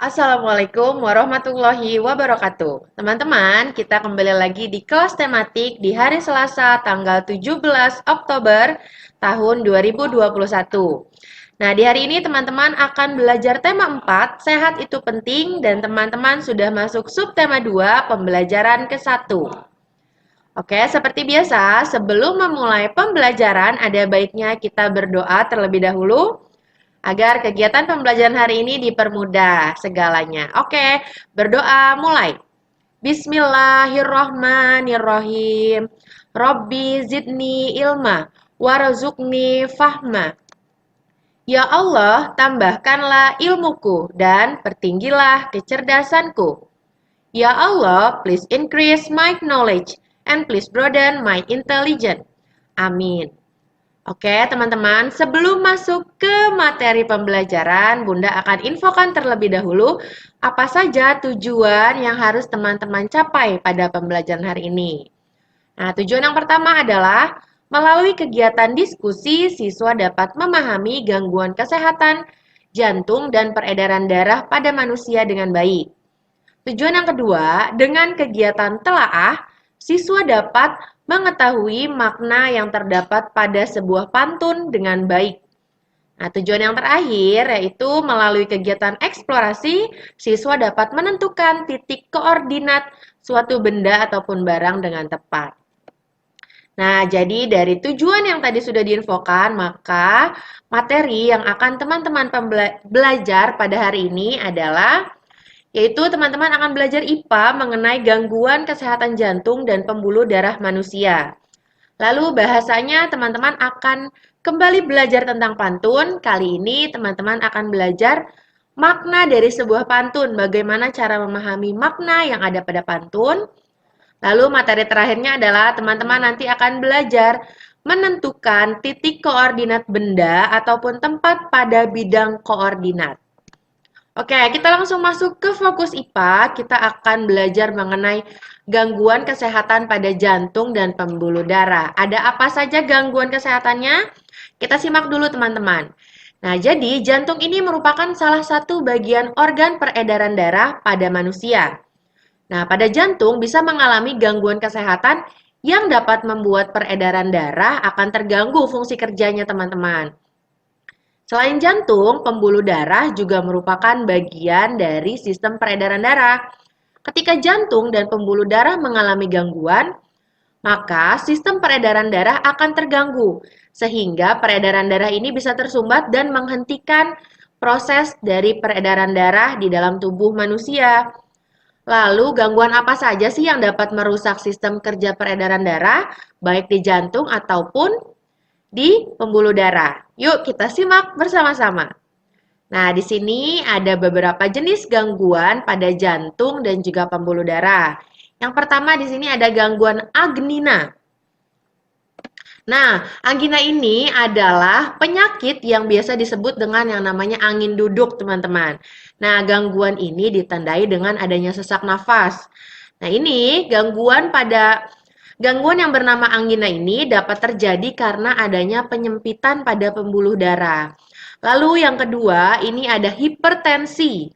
Assalamualaikum warahmatullahi wabarakatuh. Teman-teman, kita kembali lagi di kelas tematik di hari Selasa tanggal 17 Oktober tahun 2021. Nah, di hari ini teman-teman akan belajar tema 4, sehat itu penting, dan teman-teman sudah masuk subtema 2, pembelajaran ke-1. Oke, seperti biasa, sebelum memulai pembelajaran, ada baiknya kita berdoa terlebih dahulu agar kegiatan pembelajaran hari ini dipermudah segalanya. Oke, berdoa mulai. Bismillahirrohmanirrohim. Robbi zidni ilma, warzukni fahma. Ya Allah, tambahkanlah ilmuku dan pertinggilah kecerdasanku. Ya Allah, please increase my knowledge and please broaden my intelligence. Amin. Oke, teman-teman, sebelum masuk ke materi pembelajaran, Bunda akan infokan terlebih dahulu apa saja tujuan yang harus teman-teman capai pada pembelajaran hari ini. Nah, tujuan yang pertama adalah melalui kegiatan diskusi, siswa dapat memahami gangguan kesehatan jantung dan peredaran darah pada manusia dengan baik. Tujuan yang kedua, dengan kegiatan telaah, siswa dapat mengetahui makna yang terdapat pada sebuah pantun dengan baik. Nah, tujuan yang terakhir yaitu melalui kegiatan eksplorasi, siswa dapat menentukan titik koordinat suatu benda ataupun barang dengan tepat. Nah, jadi dari tujuan yang tadi sudah diinfokan, maka materi yang akan teman-teman belajar pada hari ini adalah yaitu teman-teman akan belajar IPA mengenai gangguan kesehatan jantung dan pembuluh darah manusia. Lalu bahasanya teman-teman akan kembali belajar tentang pantun. Kali ini teman-teman akan belajar makna dari sebuah pantun, bagaimana cara memahami makna yang ada pada pantun. Lalu materi terakhirnya adalah teman-teman nanti akan belajar menentukan titik koordinat benda ataupun tempat pada bidang koordinat. Oke, kita langsung masuk ke fokus IPA. Kita akan belajar mengenai gangguan kesehatan pada jantung dan pembuluh darah. Ada apa saja gangguan kesehatannya? Kita simak dulu teman-teman. Nah, jadi jantung ini merupakan salah satu bagian organ peredaran darah pada manusia. Nah, pada jantung bisa mengalami gangguan kesehatan yang dapat membuat peredaran darah akan terganggu fungsi kerjanya teman-teman. Selain jantung, pembuluh darah juga merupakan bagian dari sistem peredaran darah. Ketika jantung dan pembuluh darah mengalami gangguan, maka sistem peredaran darah akan terganggu, sehingga peredaran darah ini bisa tersumbat dan menghentikan proses dari peredaran darah di dalam tubuh manusia. Lalu, gangguan apa saja sih yang dapat merusak sistem kerja peredaran darah, baik di jantung ataupun di pembuluh darah? Yuk kita simak bersama-sama. Nah, di sini ada beberapa jenis gangguan pada jantung dan juga pembuluh darah. Yang pertama di sini ada gangguan angina. Nah, angina ini adalah penyakit yang biasa disebut dengan yang namanya angin duduk, teman-teman. Nah, gangguan ini ditandai dengan adanya sesak nafas. Nah, ini gangguan yang bernama angina ini dapat terjadi karena adanya penyempitan pada pembuluh darah. Lalu yang kedua, ini ada hipertensi.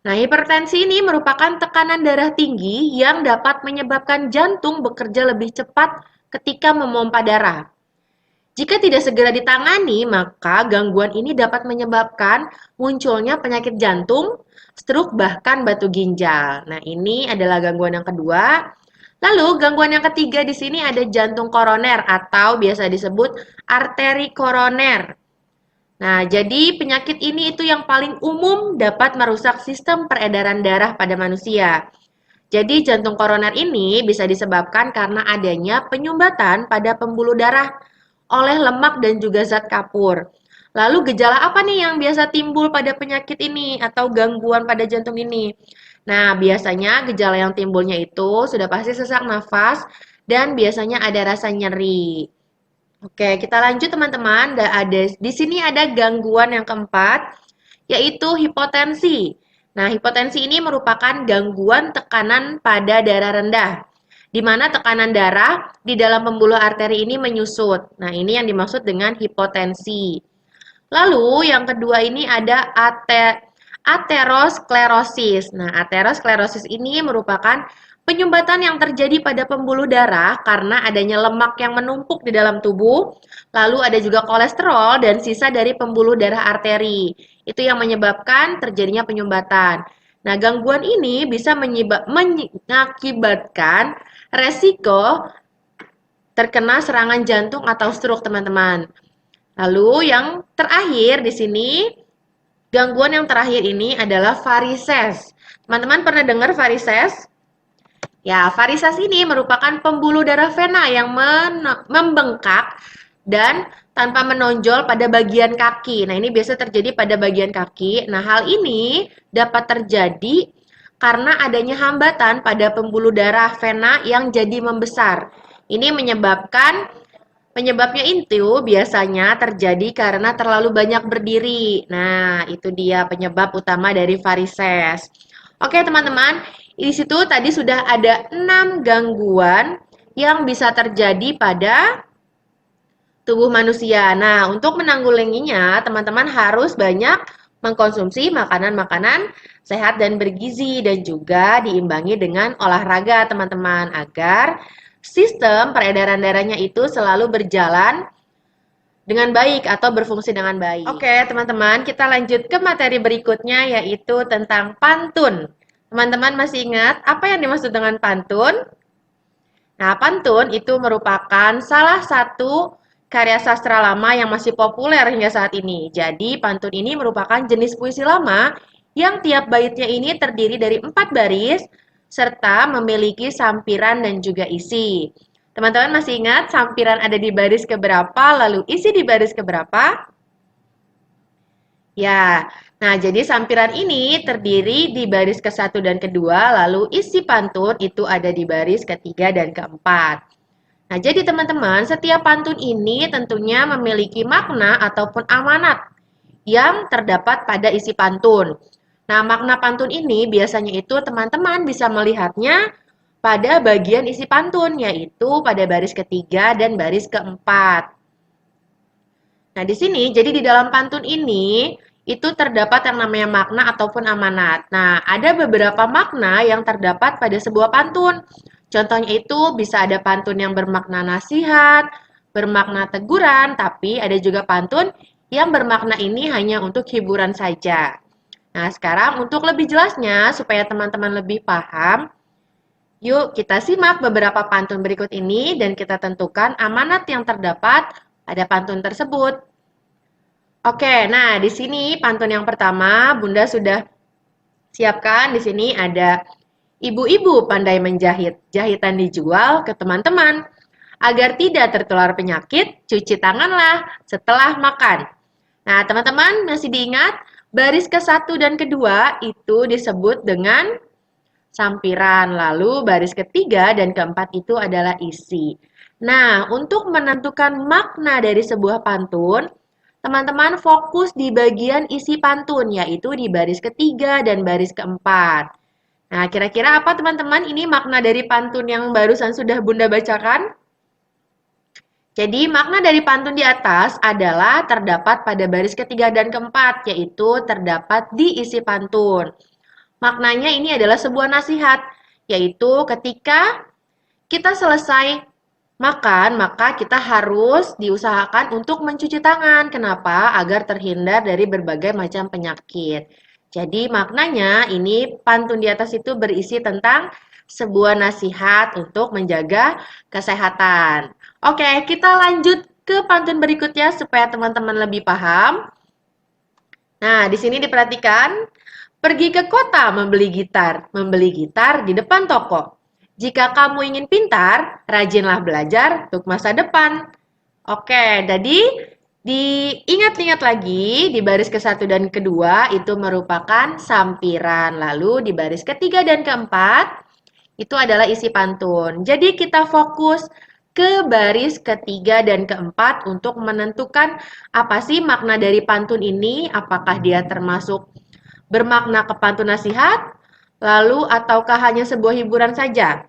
Nah, hipertensi ini merupakan tekanan darah tinggi yang dapat menyebabkan jantung bekerja lebih cepat ketika memompa darah. Jika tidak segera ditangani, maka gangguan ini dapat menyebabkan munculnya penyakit jantung, stroke, bahkan batu ginjal. Nah, ini adalah gangguan yang kedua. Lalu, gangguan yang ketiga di sini ada jantung koroner atau biasa disebut arteri koroner. Nah, jadi penyakit ini itu yang paling umum dapat merusak sistem peredaran darah pada manusia. Jadi jantung koroner ini bisa disebabkan karena adanya penyumbatan pada pembuluh darah oleh lemak dan juga zat kapur. Lalu gejala apa nih yang biasa timbul pada penyakit ini atau gangguan pada jantung ini? Nah, biasanya gejala yang timbulnya itu sudah pasti sesak nafas dan biasanya ada rasa nyeri. Oke, kita lanjut teman-teman. Di sini ada gangguan yang keempat, yaitu hipotensi. Nah, hipotensi ini merupakan gangguan tekanan pada darah rendah, di mana tekanan darah di dalam pembuluh arteri ini menyusut. Nah, ini yang dimaksud dengan hipotensi. Lalu, yang kedua ini ada aterosklerosis. Nah, aterosklerosis ini merupakan penyumbatan yang terjadi pada pembuluh darah karena adanya lemak yang menumpuk di dalam tubuh, lalu ada juga kolesterol dan sisa dari pembuluh darah arteri. Itu yang menyebabkan terjadinya penyumbatan. Nah, gangguan ini bisa mengakibatkan resiko terkena serangan jantung atau stroke, teman-teman. Lalu yang terakhir di sini, gangguan yang terakhir ini adalah varises. Teman-teman pernah dengar varises? Ya, varises ini merupakan pembuluh darah vena yang membengkak dan tanpa menonjol pada bagian kaki. Nah, ini biasa terjadi pada bagian kaki. Nah, hal ini dapat terjadi karena adanya hambatan pada pembuluh darah vena yang jadi membesar. Ini penyebabnya itu biasanya terjadi karena terlalu banyak berdiri. Nah, itu dia penyebab utama dari varises. Oke, teman-teman, di situ tadi sudah ada 6 gangguan yang bisa terjadi pada tubuh manusia. Nah, untuk menanggulanginya, teman-teman harus banyak mengkonsumsi makanan-makanan sehat dan bergizi dan juga diimbangi dengan olahraga, teman-teman, agar sistem peredaran darahnya itu selalu berjalan dengan baik atau berfungsi dengan baik. Oke, teman-teman, kita lanjut ke materi berikutnya yaitu tentang pantun. Teman-teman masih ingat apa yang dimaksud dengan pantun? Nah, pantun itu merupakan salah satu karya sastra lama yang masih populer hingga saat ini. Jadi, pantun ini merupakan jenis puisi lama yang tiap baitnya ini terdiri dari 4 baris serta memiliki sampiran dan juga isi. Teman-teman masih ingat sampiran ada di baris keberapa, lalu isi di baris keberapa? Ya, nah jadi sampiran ini terdiri di baris ke-1 dan kedua, lalu isi pantun itu ada di baris ketiga dan keempat. Nah, jadi teman-teman, setiap pantun ini tentunya memiliki makna ataupun amanat yang terdapat pada isi pantun. Nah, makna pantun ini biasanya itu teman-teman bisa melihatnya pada bagian isi pantun, yaitu pada baris ketiga dan baris keempat. Nah, di sini, jadi di dalam pantun ini, itu terdapat yang namanya makna ataupun amanat. Nah, ada beberapa makna yang terdapat pada sebuah pantun. Contohnya itu bisa ada pantun yang bermakna nasihat, bermakna teguran, tapi ada juga pantun yang bermakna ini hanya untuk hiburan saja. Nah, sekarang untuk lebih jelasnya, supaya teman-teman lebih paham, yuk kita simak beberapa pantun berikut ini dan kita tentukan amanat yang terdapat pada pantun tersebut. Oke, nah di sini pantun yang pertama Bunda sudah siapkan. Di sini ada ibu-ibu pandai menjahit, jahitan dijual ke teman-teman. Agar tidak tertular penyakit, cuci tanganlah setelah makan. Nah, teman-teman masih diingat baris ke-1 dan kedua itu disebut dengan sampiran. Lalu baris ketiga dan keempat itu adalah isi. Nah, untuk menentukan makna dari sebuah pantun, teman-teman fokus di bagian isi pantun, yaitu di baris ketiga dan baris keempat. Nah, kira-kira apa teman-teman ini makna dari pantun yang barusan sudah Bunda bacakan? Jadi, makna dari pantun di atas adalah terdapat pada baris ketiga dan keempat, yaitu terdapat di isi pantun. Maknanya ini adalah sebuah nasihat, yaitu ketika kita selesai makan, maka kita harus diusahakan untuk mencuci tangan. Kenapa? Agar terhindar dari berbagai macam penyakit. Jadi maknanya ini pantun di atas itu berisi tentang sebuah nasihat untuk menjaga kesehatan. Oke, kita lanjut ke pantun berikutnya supaya teman-teman lebih paham. Nah, di sini diperhatikan, pergi ke kota membeli gitar di depan toko. Jika kamu ingin pintar, rajinlah belajar untuk masa depan. Oke, jadi diingat-ingat lagi di baris ke-1 dan kedua itu merupakan sampiran. Lalu di baris ketiga dan keempat itu adalah isi pantun. Jadi kita fokus ke baris ketiga dan keempat untuk menentukan apa sih makna dari pantun ini, apakah dia termasuk bermakna kepantun nasihat, lalu ataukah hanya sebuah hiburan saja.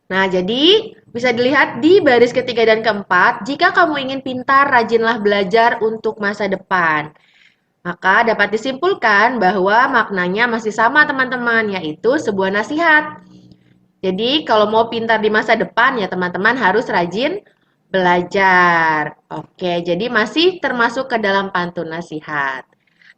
Nah, jadi bisa dilihat di baris ketiga dan keempat, jika kamu ingin pintar, rajinlah belajar untuk masa depan. Maka dapat disimpulkan bahwa maknanya masih sama teman-teman, yaitu sebuah nasihat. Jadi kalau mau pintar di masa depan ya teman-teman harus rajin belajar. Oke, jadi masih termasuk ke dalam pantun nasihat.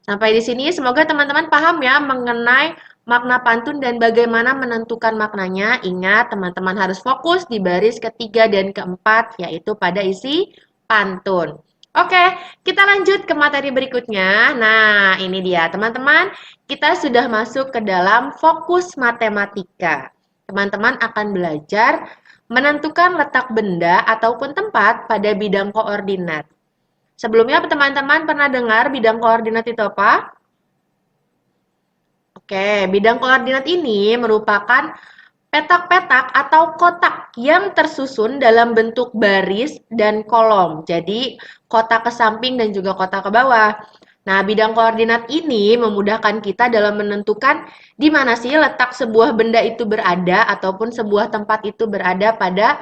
Sampai di sini semoga teman-teman paham ya mengenai makna pantun dan bagaimana menentukan maknanya. Ingat teman-teman harus fokus di baris ketiga dan keempat yaitu pada isi pantun. Oke, kita lanjut ke materi berikutnya. Nah, ini dia teman-teman, kita sudah masuk ke dalam fokus matematika. Teman-teman akan belajar menentukan letak benda ataupun tempat pada bidang koordinat. Sebelumnya teman-teman pernah dengar bidang koordinat itu apa? Oke, bidang koordinat ini merupakan petak-petak atau kotak yang tersusun dalam bentuk baris dan kolom. Jadi, kotak ke samping dan juga kotak ke bawah. Nah, bidang koordinat ini memudahkan kita dalam menentukan di mana sih letak sebuah benda itu berada ataupun sebuah tempat itu berada pada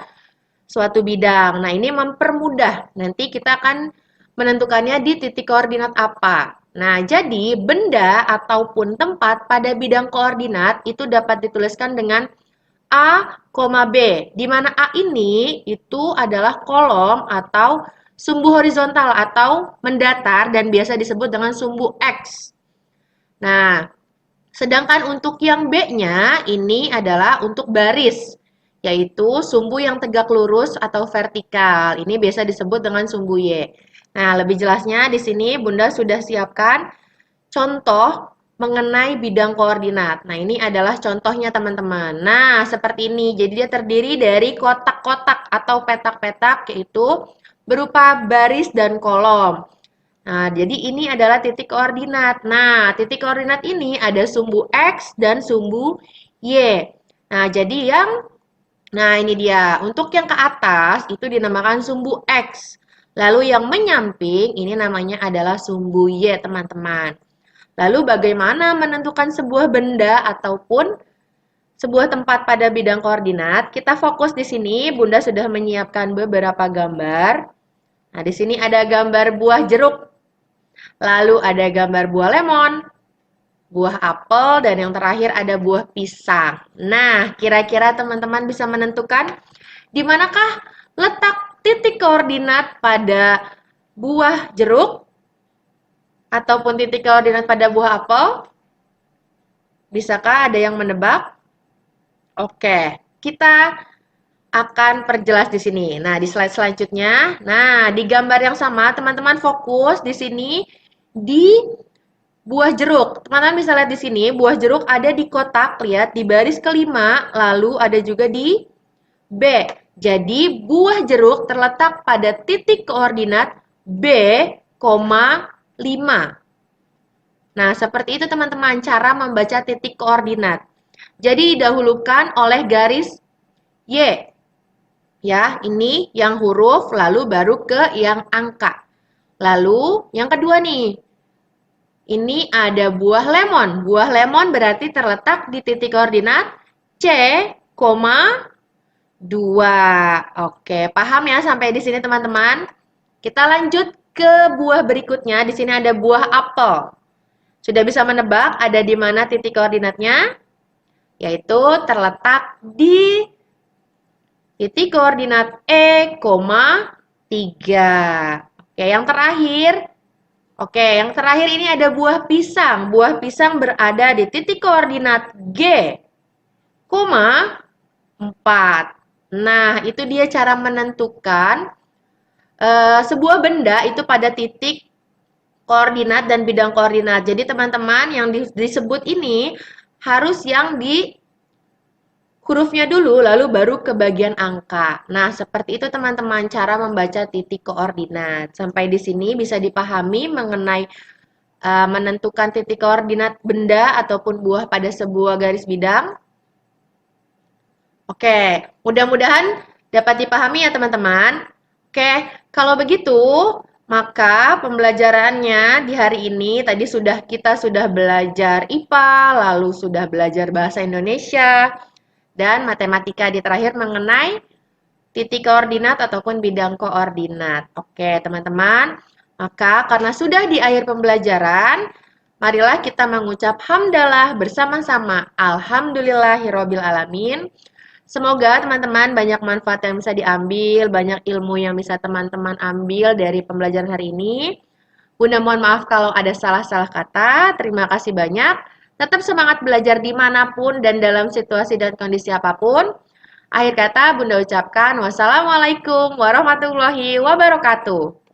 suatu bidang. Nah, ini mempermudah. Nanti kita akan menentukannya di titik koordinat apa. Nah, jadi benda ataupun tempat pada bidang koordinat itu dapat dituliskan dengan A, B, di mana A ini itu adalah kolom atau sumbu horizontal atau mendatar dan biasa disebut dengan sumbu X. Nah, sedangkan untuk yang B-nya ini adalah untuk baris, yaitu sumbu yang tegak lurus atau vertikal. Ini biasa disebut dengan sumbu Y. Nah, lebih jelasnya di sini Bunda sudah siapkan contoh mengenai bidang koordinat. Nah, ini adalah contohnya teman-teman. Nah, seperti ini. Jadi dia terdiri dari kotak-kotak atau petak-petak yaitu berupa baris dan kolom. Nah, jadi ini adalah titik koordinat. Nah, titik koordinat ini ada sumbu X dan sumbu Y. Nah, jadi ini dia. Untuk yang ke atas itu dinamakan sumbu X. Lalu yang menyamping ini namanya adalah sumbu Y, teman-teman. Lalu bagaimana menentukan sebuah benda ataupun sebuah tempat pada bidang koordinat? Kita fokus di sini. Bunda sudah menyiapkan beberapa gambar. Nah, di sini ada gambar buah jeruk. Lalu ada gambar buah lemon, buah apel, dan yang terakhir ada buah pisang. Nah, kira-kira teman-teman bisa menentukan di manakah letak titik koordinat pada buah jeruk ataupun titik koordinat pada buah apel? Bisakah ada yang menebak? Oke, kita akan perjelas di sini. Nah, di slide selanjutnya, nah di gambar yang sama teman-teman fokus di sini di buah jeruk. Teman-teman bisa lihat di sini, buah jeruk ada di kotak, lihat di baris kelima, lalu ada juga di B. Jadi, buah jeruk terletak pada titik koordinat B, 5. Nah, seperti itu teman-teman cara membaca titik koordinat. Jadi, didahulukan oleh garis Y. Ya, ini yang huruf, lalu baru ke yang angka. Lalu, yang kedua nih, ini ada buah lemon. Buah lemon berarti terletak di titik koordinat C, 2. Oke, paham ya sampai di sini teman-teman? Kita lanjut ke buah berikutnya. Di sini ada buah apel. Sudah bisa menebak ada di mana titik koordinatnya? Yaitu terletak di titik koordinat E, 3. Oke, yang terakhir. Oke, yang terakhir ini ada buah pisang. Buah pisang berada di titik koordinat G, 4. Nah, itu dia cara menentukan sebuah benda itu pada titik koordinat dan bidang koordinat. Jadi teman-teman yang disebut ini harus yang di hurufnya dulu, lalu baru ke bagian angka. Nah, seperti itu teman-teman cara membaca titik koordinat. Sampai di sini bisa dipahami mengenai menentukan titik koordinat benda ataupun buah pada sebuah garis bidang. Oke, mudah-mudahan dapat dipahami ya teman-teman. Oke, kalau begitu, maka pembelajarannya di hari ini tadi kita sudah belajar IPA, lalu sudah belajar bahasa Indonesia, dan matematika di terakhir mengenai titik koordinat ataupun bidang koordinat. Oke, teman-teman. Maka karena sudah di akhir pembelajaran, marilah kita mengucap hamdalah bersama-sama. Alhamdulillahirobbil alamin. Semoga teman-teman banyak manfaat yang bisa diambil, banyak ilmu yang bisa teman-teman ambil dari pembelajaran hari ini. Bunda mohon maaf kalau ada salah-salah kata. Terima kasih banyak. Tetap semangat belajar dimanapun dan dalam situasi dan kondisi apapun. Akhir kata Bunda ucapkan wassalamualaikum warahmatullahi wabarakatuh.